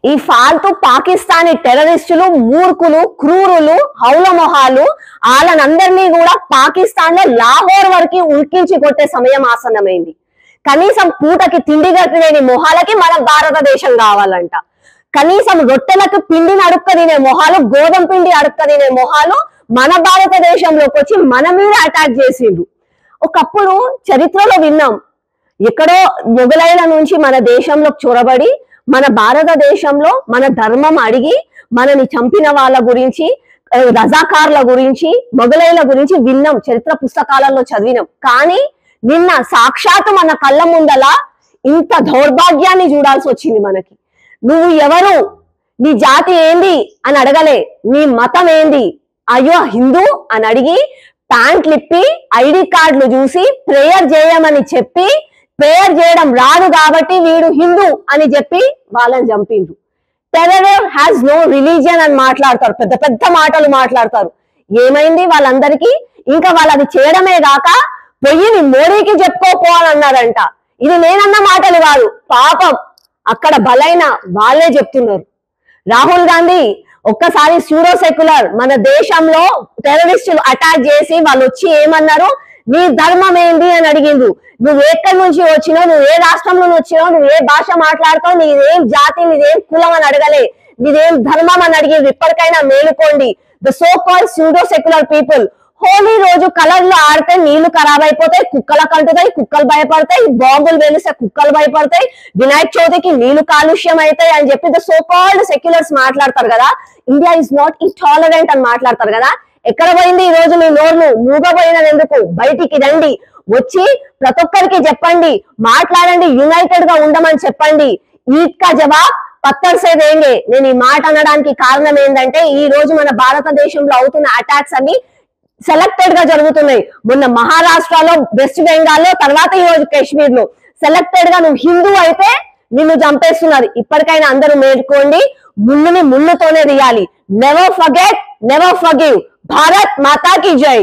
ఈ ఫాల్తు పాకిస్తానీ టెర్రరిస్టులు, మూర్ఖులు, క్రూరులు, హౌలమొహాలు వాళ్ళనందరినీ కూడా పాకిస్తాన్ లో లాహోర్ వరకు ఉల్కించి కొట్టే సమయం ఆసన్నమైంది. కనీసం పూటకి తిండి గట్టిలేని మొహాలకి మన భారతదేశం కావాలంట. కనీసం రొట్టెలకు పిండిని అడుక్క తినే మొహాలు, గోధుమ పిండి అడుక్క తినే మొహాలు మన భారతదేశంలోకి వచ్చి మన మీద అటాక్ చేసిండ్రు. ఒకప్పుడు చరిత్రలో విన్నాం, ఎక్కడో మొఘలైల నుంచి మన దేశంలోకి చొరబడి మన భారతదేశంలో మన ధర్మం అడిగి మనని చంపిన వాళ్ళ గురించి, రజాకార్ల గురించి, మొఘలైల గురించి విన్నాం, చరిత్ర పుస్తకాలలో చదివినాం. కానీ నిన్న సాక్షాత్తు మన కళ్ళ ముందల ఇంత దౌర్భాగ్యాన్ని చూడాల్సి వచ్చింది మనకి. నువ్వు ఎవరు, నీ జాతి ఏంది అని అడగలే, నీ మతం ఏంది, అయ్యో హిందూ అని అడిగి ప్యాంట్లు ఇప్పి ఐడి కార్డులు చూసి ప్రేయర్ చేయమని చెప్పి, ప్రేయర్ చేయడం రాదు కాబట్టి వీడు హిందూ అని చెప్పి వాళ్ళని చంపిండ్రు. టెర్రర్ హ్యాస్ నో రిలీజియన్ అని మాట్లాడతారు, పెద్ద పెద్ద మాటలు మాట్లాడతారు. ఏమైంది వాళ్ళందరికీ? ఇంకా వాళ్ళు అది చేయడమే కాక పొయ్యిని మోడీకి చెప్పుకోపోవాలన్నారంట. ఇది నేనన్న మాటలు కాదు, పాపం అక్కడ బలైన వాళ్ళే చెప్తున్నారు. రాహుల్ గాంధీ ఒక్కసారి సూడో సెక్యులర్ మన దేశంలో టెర్రరిస్టులు అటాక్ చేసి వాళ్ళు వచ్చి ఏమన్నారు, నీ ధర్మం ఏంది అని అడిగిండ్రు. నువ్వు ఎక్కడి నుంచి వచ్చినావు, నువ్వు ఏ రాష్ట్రంలో వచ్చినావు, నువ్వు ఏ భాష మాట్లాడతావు, నీదేం జాతి, నీదేం కులం అని అడగలే, నీదేం ధర్మం అని అడిగిండ్రు. ఇప్పటికైనా మేలుకోండి. The so called pseudo secular people. Holi రోజు కలర్లు ఆడితే నీళ్లు ఖరాబ్ అయిపోతాయి, కుక్కలకు అంటుతాయి, కుక్కలు భయపడతాయి, బాంబులు వెలిస్తే కుక్కలు భయపడతాయి, వినాయక చవితికి నీళ్లు కాలుష్యం అవుతాయి అని చెప్పి ద సో కాల్డ్ సెక్యులర్స్ మాట్లాడతారు కదా. ఇండియా ఇస్ నాట్ ఇంటాలరెంట్ అని మాట్లాడతారు కదా. ఎక్కడ పోయింది ఈ రోజు మీ నోరును? మూగపోయినది ఎందుకు? బయటికి రండి, వచ్చి ప్రతి ఒక్కరికి చెప్పండి, మాట్లాడండి, యునైటెడ్ గా ఉండమని చెప్పండి. ఈద్ కా జవాబ్ పత్తర్ సే దేంగే. నేను ఈ మాట అనడానికి కారణం ఏంటంటే ఈ రోజు మన భారతదేశంలో అవుతున్న అటాక్స్ అన్ని సెలెక్టెడ్ గా జరుగుతున్నాయి. మొన్న మహారాష్ట్రలో, వెస్ట్ బెంగాల్లో, తర్వాత ఈ రోజు కాశ్మీర్ లో సెలెక్టెడ్ గా నువ్వు హిందూ అయితే నిన్ను చంపేస్తున్నారు. ఇప్పటికైనా అందరూ మేల్కోండి, ముళ్ళుని ముళ్ళుతోనే తీయాలి. Never forget, never forgive. Bharat మాతా కీ జై.